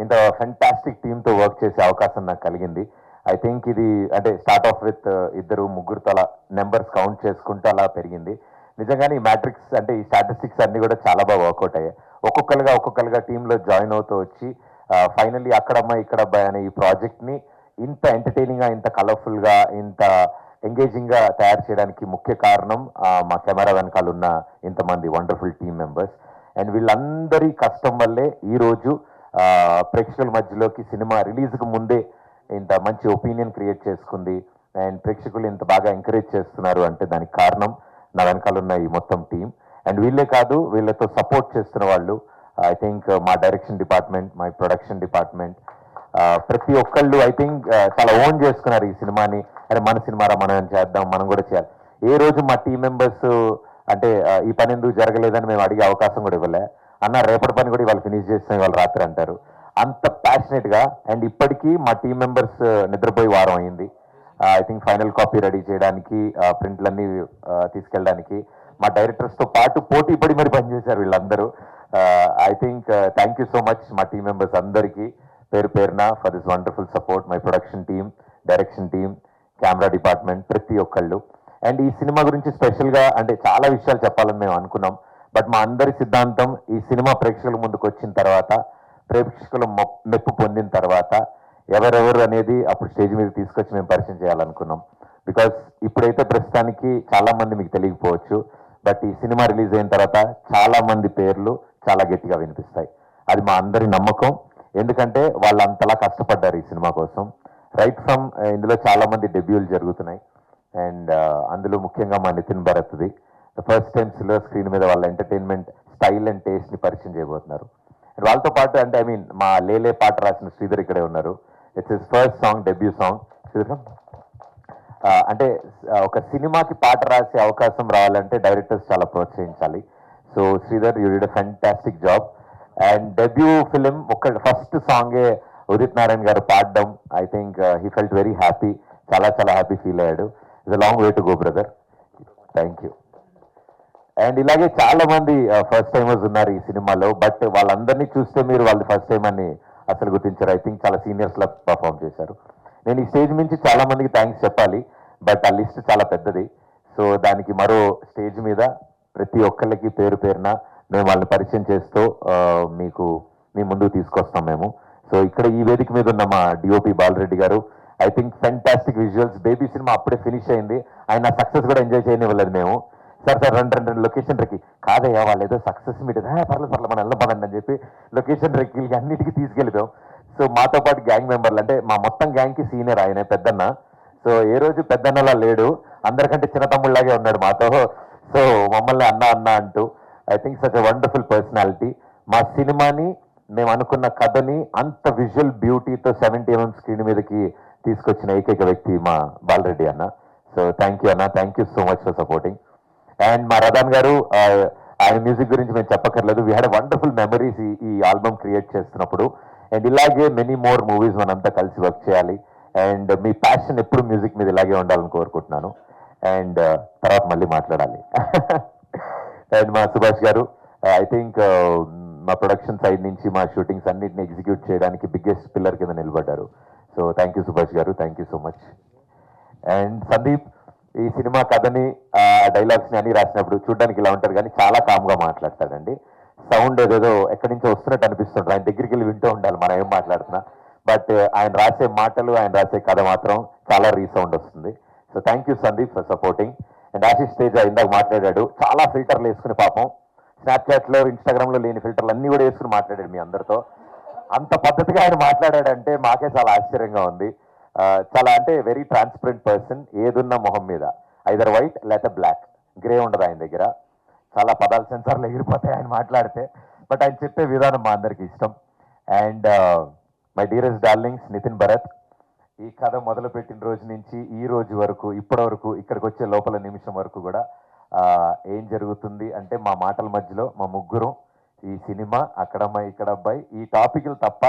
ఇంత fantastic టీమ్తో work చేసే అవకాశం నాకు కలిగింది. ఐ థింక్ ఇది అంటే స్టార్ట్ ఆఫ్ విత్ ఇద్దరు ముగ్గురుతో అలా నెంబర్స్ కౌంట్ చేసుకుంటూ అలా పెరిగింది. నిజంగానే ఈ మ్యాట్రిక్స్ అంటే ఈ స్టాటిస్టిక్స్ అన్ని కూడా చాలా బాగా వర్కౌట్ అయ్యాయి. ఒక్కొక్కరుగా టీంలో జాయిన్ అవుతూ వచ్చి ఫైనల్లీ అక్కడమ్మాయి ఇక్కడబ్బాయి అనే ఈ ప్రాజెక్ట్ని ఇంత ఎంటర్టైనింగ్గా, ఇంత కలర్ఫుల్గా, ఇంత ఎంగేజింగ్గా తయారు చేయడానికి ముఖ్య కారణం మా కెమెరా వెనకాల ఉన్న ఇంతమంది వండర్ఫుల్ టీమ్ మెంబర్స్. అండ్ వీళ్ళందరి కష్టం వల్లే ఈరోజు ప్రేక్షకుల మధ్యలోకి సినిమా రిలీజ్కి ముందే ఇంత మంచి ఒపీనియన్ క్రియేట్ చేసుకుంది. అండ్ ప్రేక్షకులు ఇంత బాగా ఎంకరేజ్ చేస్తున్నారు అంటే దానికి కారణం నా వెనకాల ఉన్న ఈ మొత్తం టీం. అండ్ వీళ్ళే కాదు, వీళ్ళతో సపోర్ట్ చేస్తున్న వాళ్ళు ఐ థింక్ మా direction department, my production department, ప్రతి ఒక్కళ్ళు ఐ థింక్ చాలా ఓన్ చేసుకున్నారు ఈ సినిమాని. అంటే మన సినిమారా, మనం చేద్దాం, మనం కూడా చేయాలి. ఏ రోజు మా టీం మెంబర్స్ అంటే ఈ పని ఎందుకు జరగలేదని మేము అడిగే అవకాశం కూడా ఇవ్వలే. అన్న రేపటి పని కూడా ఇవాళ ఫినిష్ చేస్తాం ఇవాళ రాత్రి అంటారు. అంత ప్యాషనెట్గా. అండ్ ఇప్పటికీ మా టీం మెంబర్స్ నిద్రపోయి వారం అయింది. I think final copy ready చేయడానికి, ప్రింట్లన్నీ తీసుకెళ్ళడానికి మా డైరెక్టర్స్తో పాటు పోటీ పడి మరి పనిచేశారు వీళ్ళందరూ. I think thank you so much మా టీం మెంబర్స్ అందరికీ పేరు పేరున for this wonderful support. My production team, direction team, camera department, ప్రతి ఒక్కళ్ళు. అండ్ ఈ సినిమా గురించి స్పెషల్గా అంటే చాలా విషయాలు చెప్పాలని మేము అనుకున్నాం. బట్ మా అందరి సిద్ధాంతం ఈ సినిమా ప్రేక్షకుల ముందుకు వచ్చిన తర్వాత, ప్రేక్షకులు మెప్పు పొందిన తర్వాత ఎవరెవరు అనేది అప్పుడు స్టేజ్ మీద తీసుకొచ్చి మేము పరిచయం చేయాలనుకున్నాం. బికాస్ ఇప్పుడైతే ప్రస్తుతానికి చాలా మంది మీకు తెలియకపోవచ్చు, బట్ ఈ సినిమా రిలీజ్ అయిన తర్వాత చాలా మంది పేర్లు చాలా గట్టిగా వినిపిస్తాయి. అది మా అందరి నమ్మకం. ఎందుకంటే వాళ్ళు అంతలా కష్టపడ్డారు ఈ సినిమా కోసం. రైట్ ఫ్రమ్ ఇందులో చాలా మంది డెబ్యూలు జరుగుతున్నాయి. అండ్ అందులో ముఖ్యంగా మా నితిన్ భరత్ది ఫస్ట్ టైం సిల్వర్ స్క్రీన్ మీద వాళ్ళ ఎంటర్టైన్మెంట్ స్టైల్ అండ్ టేస్ట్ని పరిచయం చేయబోతున్నారు. అండ్ వాళ్ళతో పాటు అంటే ఐ మీన్ మా లేలే పాట రాసిన శ్రీధర్ ఇక్కడే ఉన్నారు. It's his first song, debut song. Sridhar అంటే ఒక సినిమాకి పాట రాసే అవకాశం రావాలంటే డైరెక్టర్స్ చాలా ప్రోత్సహించాలి. So Sridhar, you did a fantastic job. And debut film ఒక ఫస్ట్ సాంగే ఉదిత్ నారాయణ గారు పాడడం, I think he felt very happy. చాలా చాలా హ్యాపీ ఫీల్ అయ్యాడు. It's a long way to go brother. Thank you. And ఇలాగే చాలా మంది ఫస్ట్ టైమర్స్ ఉన్నారు ఈ సినిమాలో. బట్ వాళ్ళందరినీ చూస్తే మీరు వాళ్ళది ఫస్ట్ టైం అని అసలు గుర్తించారు. ఐ థింక్ చాలా సీనియర్స్లా పర్ఫామ్ చేశారు. నేను ఈ స్టేజ్ నుంచి చాలా మందికి థ్యాంక్స్ చెప్పాలి, బట్ ఆ లిస్ట్ చాలా పెద్దది. సో దానికి మరో స్టేజ్ మీద ప్రతి ఒక్కళ్ళకి పేరు పేరున మేము వాళ్ళని పరిచయం చేస్తూ మీకు మీ ముందుకు తీసుకొస్తాం మేము. సో ఇక్కడ ఈ వేదిక మీద ఉన్న మా డిఓపి బాలరెడ్డి గారు, I think fantastic visuals. Baby cinema అప్పుడే ఫినిష్ అయింది, ఆయన సక్సెస్ కూడా ఎంజాయ్ చేయనివ్వలేదు మేము. సార్ రెండు లొకేషన్ రెక్కి కాదయ్యా, వాళ్ళు ఏదో సక్సెస్ మీట్ పర్లేదు మనం వెళ్ళబడండి అని చెప్పి లొకేషన్ రెక్కిలకి అన్నిటికీ తీసుకెళ్ళిపోయాం. సో మాతో పాటు గ్యాంగ్ మెంబర్లు అంటే మా మొత్తం గ్యాంగ్కి సీనియర్ ఆయన పెద్దన్న. సో ఏ రోజు పెద్దన్నలా లేడు, అందరికంటే చిన్న తమ్ముళ్ళలాగే ఉన్నాడు మాతో. సో మమ్మల్ని అన్న అన్న అంటూ I think such a wonderful personality. మా సినిమాని మేము అనుకున్న కథని అంత విజువల్ బ్యూటీతో 70mm స్క్రీన్ మీదకి తీసుకొచ్చిన ఏకైక వ్యక్తి మా బాలరెడ్డి అన్న. సో థ్యాంక్ యూ అన్న, thank you so much for supporting. And మా రదాన్ గారు, ఆయన మ్యూజిక్ గురించి మేము చెప్పక్కర్లేదు. వీ హ్యాడ్ వండర్ఫుల్ మెమరీస్ ఈ ఆల్బమ్ క్రియేట్ చేస్తున్నప్పుడు. అండ్ ఇలాగే మెనీ మోర్ మూవీస్ మనంతా కలిసి వర్క్ చేయాలి. అండ్ మీ ప్యాషన్ ఎప్పుడు మ్యూజిక్ మీద ఇలాగే ఉండాలని కోరుకుంటున్నాను. అండ్ తర్వాత మళ్ళీ మాట్లాడాలి. అండ్ మా సుభాష్ గారు, ఐ థింక్ మా ప్రొడక్షన్ సైడ్ నుంచి మా షూటింగ్స్ అన్నింటిని ఎగ్జిక్యూట్ చేయడానికి బిగ్గెస్ట్ పిల్లర్ కింద నిలబడ్డారు. సో థ్యాంక్ యూ సుభాష్ గారు, thank you so much. And Sandeep, ఈ సినిమా కథని డైలాగ్స్ని అన్ని రాసినప్పుడు చూడడానికి ఇలా ఉంటారు కానీ చాలా కామ్గా మాట్లాడతాడండి. సౌండ్ ఏదేదో ఎక్కడి నుంచో వస్తున్నట్టు అనిపిస్తుంటారు. ఆయన దగ్గరికి వెళ్ళి వింటూ ఉండాలి మనం ఏం మాట్లాడుతున్నా. బట్ ఆయన రాసే మాటలు, ఆయన రాసే కథ మాత్రం చాలా రీసౌండ్ వస్తుంది. So thank you Sandeep for supporting. And Ashish Teja ఇందాక మాట్లాడాడు, చాలా ఫిల్టర్లు వేసుకుని పాపం స్నాప్చాట్లో, ఇన్స్టాగ్రామ్లో లేని ఫిల్టర్లు అన్నీ కూడా వేసుకుని మాట్లాడాడు మీ అందరితో. అంత పద్ధతిగా ఆయన మాట్లాడాడంటే మాకే చాలా ఆశ్చర్యంగా ఉంది. చాలా అంటే వెరీ ట్రాన్స్పరెంట్ పర్సన్. ఏదున్న మొహం మీద ఐదర్ వైట్ లేకపోతే బ్లాక్, గ్రే ఉండదు ఆయన దగ్గర. చాలా పదాలు సెన్సార్లు ఎగిరిపోతాయి ఆయన మాట్లాడితే. బట్ ఆయన చెప్పే విధానం మా అందరికి ఇష్టం. And my dearest darlings, Nitin Bharat, ఈ కథ మొదలుపెట్టిన రోజు నుంచి ఈ రోజు వరకు ఇప్పటి వరకు ఇక్కడికి వచ్చే లోపల నిమిషం వరకు కూడా ఏం జరుగుతుంది అంటే మా మాటల మధ్యలో మా ముగ్గురం ఈ సినిమా, అక్కడమ్మాయి ఇక్కడ అబ్బాయి, ఈ టాపిక్లు తప్ప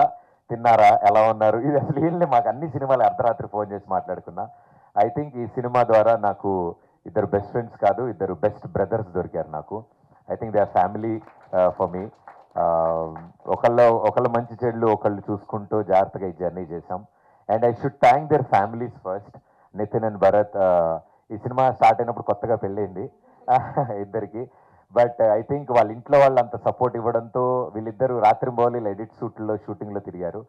తిన్నారా, ఎలా ఉన్నారు, ఇది అసలు వీళ్ళని మాకు అన్ని సినిమాలు అర్ధరాత్రి ఫోన్ చేసి మాట్లాడుకున్నా. ఐ థింక్ ఈ సినిమా ద్వారా నాకు ఇద్దరు బెస్ట్ ఫ్రెండ్స్ కాదు, ఇద్దరు బెస్ట్ బ్రదర్స్ దొరికారు నాకు. I think they are family for me. ఒకళ్ళ మంచి చెడులు ఒకళ్ళు చూసుకుంటూ జాగ్రత్తగా ఈ జర్నీ చేసాం. And I should thank their families first. Nitin and Bharat, ఈ సినిమా స్టార్ట్ అయినప్పుడు కొత్తగా పెళ్ళైంది ఇద్దరికి. బట్ ఐ థింక్ వాళ్ళ ఇంట్లో వాళ్ళు అంత సపోర్ట్ ఇవ్వడంతో వీళ్ళిద్దరూ రాత్రింబవళ్ళు ఇలా ఎడిట్ షూటింగ్లో తిరిగారు.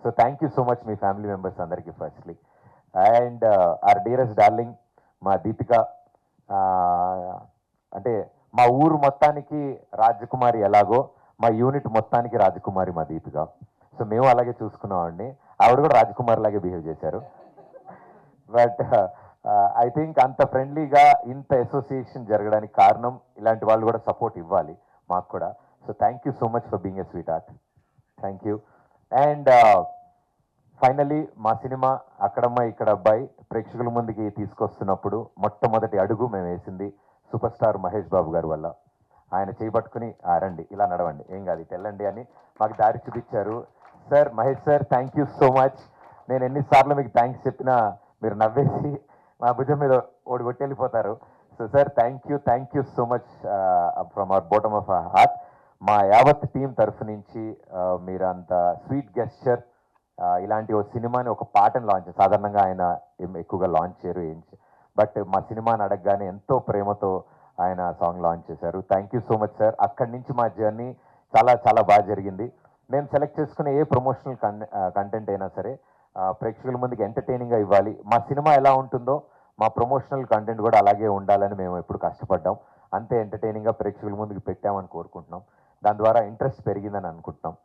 So thank you so much మీ ఫ్యామిలీ మెంబర్స్ అందరికీ firstly. And our dearest darling మా దీపిక, అంటే మా ఊరు మొత్తానికి రాజకుమారి ఎలాగో మా యూనిట్ మొత్తానికి రాజకుమారి మా దీపిక. సో మేము అలాగే చూసుకున్నామండి. ఆవిడ కూడా రాజకుమారి లాగే బిహేవ్ చేశారు. బట్ ఐ థింక్ అంత ఫ్రెండ్లీగా ఇంత అసోసియేషన్ జరగడానికి కారణం ఇలాంటి వాళ్ళు కూడా సపోర్ట్ ఇవ్వాలి మాకు కూడా. So thank you so much for being a sweet heart. Thank you. And finally మా సినిమా అక్కడమ్మ ఇక్కడ అబ్బాయి ప్రేక్షకుల ముందుకి తీసుకొస్తున్నప్పుడు మొట్టమొదటి అడుగు మేము వేసింది సూపర్ స్టార్ మహేష్ బాబు గారి వల్ల. ఆయన చేయబట్టుకుని రండి ఇలా నడవండి, ఏం కాదు ఇటు వెళ్ళండి అని మాకు దారి చూపించారు. Sir Mahesh sir thank you so much. నేను ఎన్నిసార్లు మీకు థ్యాంక్స్ చెప్పినా మీరు నవ్వేసి మా భుజం మీద కొట్టి వెళ్ళిపోతారు. So sir thank you so much from our bottom of our heart. మా యావత్ టీం తరఫు నుంచి మీరు అంత స్వీట్ గెస్చర్, ఇలాంటి ఒక సినిమాని ఒక పాటను లాంచ్, సాధారణంగా ఆయన ఎక్కువగా లాంచ్ చేయరు బట్ మా సినిమాని అడగగానే ఎంతో ప్రేమతో ఆయన సాంగ్ లాంచ్ చేశారు. Thank you so much sir. అక్కడి నుంచి మా జర్నీ చాలా చాలా బాగా జరిగింది. మేము సెలెక్ట్ చేసుకునే ఏ ప్రమోషనల్ కంటెంట్ అయినా సరే ప్రేక్షకుల ముందుకు ఎంటర్టైనింగ్గా ఇవ్వాలి. మా సినిమా ఎలా ఉంటుందో మా ప్రమోషనల్ కంటెంట్ కూడా అలాగే ఉండాలని మేము ఎప్పుడు కష్టపడ్డాం. అంతే ఎంటర్టైనింగ్గా ప్రేక్షకుల ముందుకు పెట్టామని కోరుకుంటున్నాం. దాని ద్వారా ఇంట్రెస్ట్ పెరిగిందని అనుకుంటున్నాం.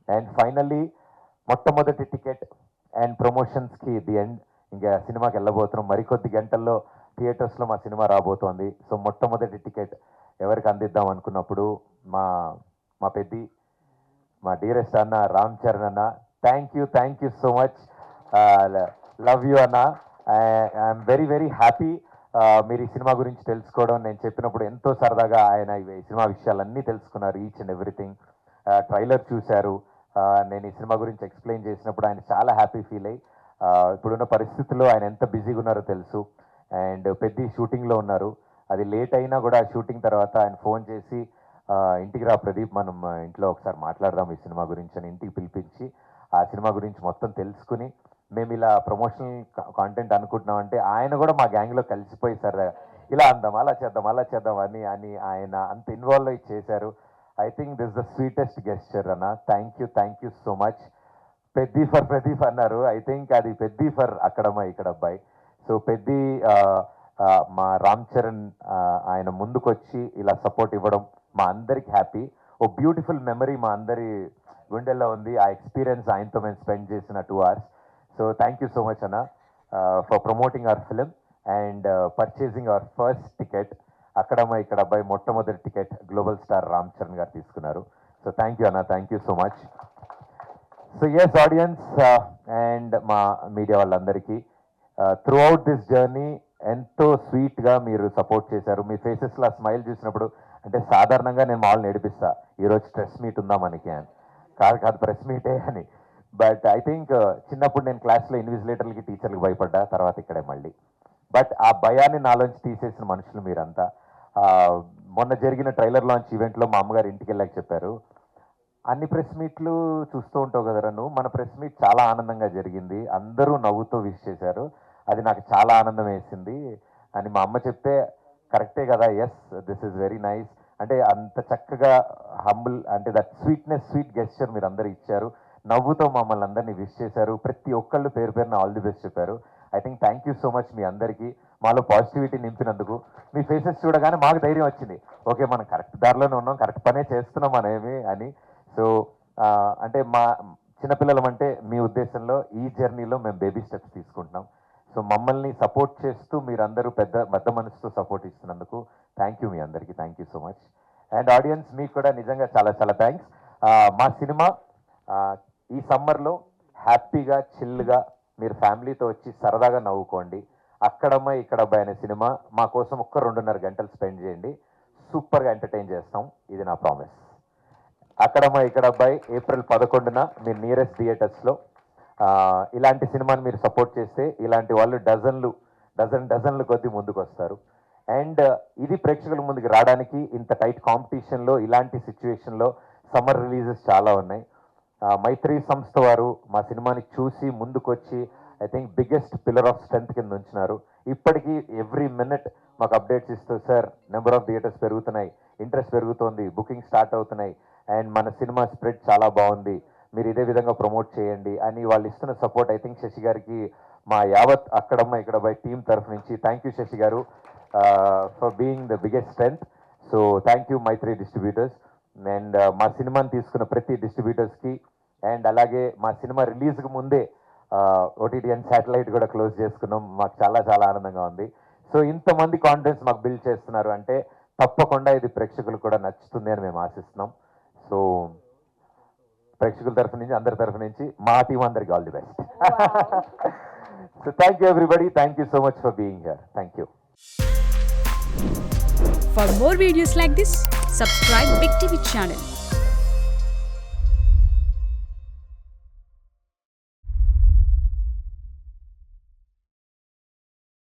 అండ్ ఫైనల్లీ మొట్టమొదటి టికెట్ అండ్ ప్రమోషన్స్కి ది ఎండ్, ఇంకా సినిమాకి వెళ్ళబోతున్నాం. మరికొద్ది గంటల్లో థియేటర్స్లో మా సినిమా రాబోతోంది. సో మొట్టమొదటి టికెట్ ఎవరికి అందిద్దాం అనుకున్నప్పుడు మా పెద్ది, మా డియరెస్ట్ అన్న రామ్ చరణ్ అన్న, thank you so much. Love you అన్న. ఐఎమ్ వెరీ వెరీ హ్యాపీ మీరు ఈ సినిమా గురించి తెలుసుకోవడం. నేను చెప్పినప్పుడు ఎంతో సరదాగా ఆయన ఈ సినిమా విషయాలన్నీ తెలుసుకున్నారు, ఈచ్ అండ్ ఎవ్రీథింగ్. ట్రైలర్ చూశారు. నేను ఈ సినిమా గురించి ఎక్స్ప్లెయిన్ చేసినప్పుడు ఆయన చాలా హ్యాపీ ఫీల్ అయ్యి, ఇప్పుడున్న పరిస్థితుల్లో ఆయన ఎంత బిజీగా ఉన్నారో తెలుసు. అండ్ పెద్ద షూటింగ్లో ఉన్నారు. అది లేట్ అయినా కూడా షూటింగ్ తర్వాత ఆయన ఫోన్ చేసి ఇంటికి రా ప్రదీప్, మనం ఇంట్లో ఒకసారి మాట్లాడదాం ఈ సినిమా గురించి అని ఇంటికి పిలిపించి ఆ సినిమా గురించి మొత్తం తెలుసుకుని, మేము ఇలా ప్రమోషనల్ కాంటెంట్ అనుకుంటున్నామంటే ఆయన కూడా మా గ్యాంగ్లో కలిసిపోయి సార్ ఇలా అందాం, అలా చేద్దాం అని ఆయన అంత ఇన్వాల్వ్ అయ్యి చేశారు. I think this the sweetest gesture అన్న. Thank you so much. Peddi for Pradeep అన్నారు. ఐ థింక్ అది పెద్ది ఫర్ అక్కడమ్మ ఇక్కడ అబ్బాయి. సో పెద్ది మా రామ్ చరణ్ ఆయన ముందుకొచ్చి ఇలా సపోర్ట్ ఇవ్వడం మా అందరికి హ్యాపీ. ఓ బ్యూటిఫుల్ మెమరీ మా అందరి గుండెల్లో ఉంది. ఆ ఎక్స్పీరియన్స్ ఆయనతో మేము స్పెండ్ చేసిన 2 hours. So thank you so much అన్న for promoting our film and purchasing our first ticket. అక్కడమ్మ ఇక్కడ అబ్బాయి మొట్టమొదటి ticket global star Ram Charan garu తీసుకున్నారు. సో థ్యాంక్ యూ అన్న, thank you so much. So yes audience and మా మీడియా వాళ్ళందరికీ త్రూ అవుట్ దిస్ జర్నీ ఎంతో స్వీట్గా మీరు సపోర్ట్ చేశారు. మీ ఫేసెస్లో స్మైల్ చూసినప్పుడు, అంటే సాధారణంగా నేను మామూలు నడిపిస్తా ఈరోజు స్ట్రెస్ మీట్ ఉందా మనకి అని, కాదు ప్రెస్ మీటే అని. బట్ ఐ థింక్ చిన్నప్పుడు నేను క్లాస్లో ఇన్విజిలేటర్లకి టీచర్లకు భయపడ్డా, తర్వాత ఇక్కడే మళ్ళీ. బట్ ఆ భయాన్ని నాలోంచి తీసేసిన మనుషులు మీరంతా. మొన్న జరిగిన ట్రైలర్ లాంచ్ ఈవెంట్లో మా అమ్మగారు ఇంటికి వెళ్ళాక చెప్పారు, అన్ని ప్రెస్ మీట్లు చూస్తూ ఉంటావు కదరా నువ్వు, మన ప్రెస్ మీట్ చాలా ఆనందంగా జరిగింది, అందరూ నవ్వుతూ విష్ చేశారు, అది నాకు చాలా ఆనందం వేసింది అని మా అమ్మ చెప్తే, కరెక్టే కదా, yes this is very nice. అంటే అంత చక్కగా హంబుల్, అంటే దట్ స్వీట్ గెస్చర్ మీరు అందరూ ఇచ్చారు. నవ్వుతో మమ్మల్ని అందరినీ విష్ చేశారు. ప్రతి ఒక్కళ్ళు పేరు పేరున ఆల్ ది బెస్ట్ చెప్పారు. I think thank you so much మీ అందరికీ మాలో పాజిటివిటీ నింపినందుకు. మీ ఫేసెస్ చూడగానే మాకు ధైర్యం వచ్చింది, ఓకే మనం కరెక్ట్ దారిలోనే ఉన్నాం, కరెక్ట్ పనే చేస్తున్నాం అనేవి అని. సో అంటే మా చిన్నపిల్లలం అంటే మీ ఉద్దేశంలో ఈ జర్నీలో మేము బేబీ స్టెప్స్ తీసుకుంటున్నాం. సో మమ్మల్ని సపోర్ట్ చేస్తూ మీరందరూ పెద్ద మనసుతో సపోర్ట్ ఇస్తున్నందుకు థ్యాంక్ యూ మీ అందరికీ, thank you so much. And audience మీకు కూడా నిజంగా చాలా చాలా థ్యాంక్స్. మా సినిమా ఈ సమ్మర్లో హ్యాపీగా చిల్గా మీరు ఫ్యామిలీతో వచ్చి సరదాగా నవ్వుకోండి. అక్కడమ్మ ఇక్కడ అబ్బాయి అనే సినిమా మా కోసం ఒక్క 2.5 గంటలు స్పెండ్ చేయండి, సూపర్గా ఎంటర్టైన్ చేస్తాం, ఇది నా ప్రామిస్. అక్కడమ్మ ఇక్కడ అబ్బాయి April 11న మీ నియరెస్ట్ థియేటర్స్లో. ఇలాంటి సినిమాని మీరు సపోర్ట్ చేస్తే ఇలాంటి వాళ్ళు డజన్లు కొద్దీ ముందుకు వస్తారు. అండ్ ఇది ప్రేక్షకుల ముందుకు రావడానికి ఇంత టైట్ కాంపిటీషన్లో, ఇలాంటి సిచ్యువేషన్లో సమ్మర్ రిలీజెస్ చాలా ఉన్నాయి. మైత్రి సంస్థ వారు మా సినిమాని చూసి ముందుకొచ్చి I think biggest pillar of strength కింద ఉంచినారు. ఇప్పటికీ ఎవ్రీ మినిట్ మాకు అప్డేట్స్ ఇస్తూ, సార్ నెంబర్ ఆఫ్ థియేటర్స్ పెరుగుతున్నాయి, ఇంట్రెస్ట్ పెరుగుతోంది, బుకింగ్ స్టార్ట్ అవుతున్నాయి, అండ్ మన సినిమా స్ప్రెడ్ చాలా బాగుంది, మీరు ఇదే విధంగా ప్రమోట్ చేయండి అని వాళ్ళు ఇస్తున్న సపోర్ట్ ఐ థింక్ శశి గారికి మా యావత్ అక్కడమ్మ ఇక్కడ బై టీమ్ తరఫు నుంచి థ్యాంక్ యూ శశి గారు for being the biggest strength. So thank you Mythri distributors. And మా సినిమాని తీసుకున్న ప్రతి డిస్ట్రిబ్యూటర్స్కి, అండ్ అలాగే మా సినిమా రిలీజ్కి ముందే ఓటీటీ అండ్ శాటిలైట్ కూడా క్లోజ్ చేసుకున్నాం. మాకు చాలా చాలా ఆనందంగా ఉంది. సో ఇంతమంది కాన్ఫిడెన్స్ మాకు బిల్డ్ చేస్తున్నారు అంటే తప్పకుండా ఇది ప్రేక్షకులకు కూడా నచ్చుతుంది అని మేము ఆశిస్తున్నాం. సో ప్రేక్షకుల తరఫు నుంచి, అందరి తరఫు నుంచి, మా టీం అందరికి all the best. So thank you everybody, thank you so much for being here. Thank you. For more videos like this, subscribe Big TV channel.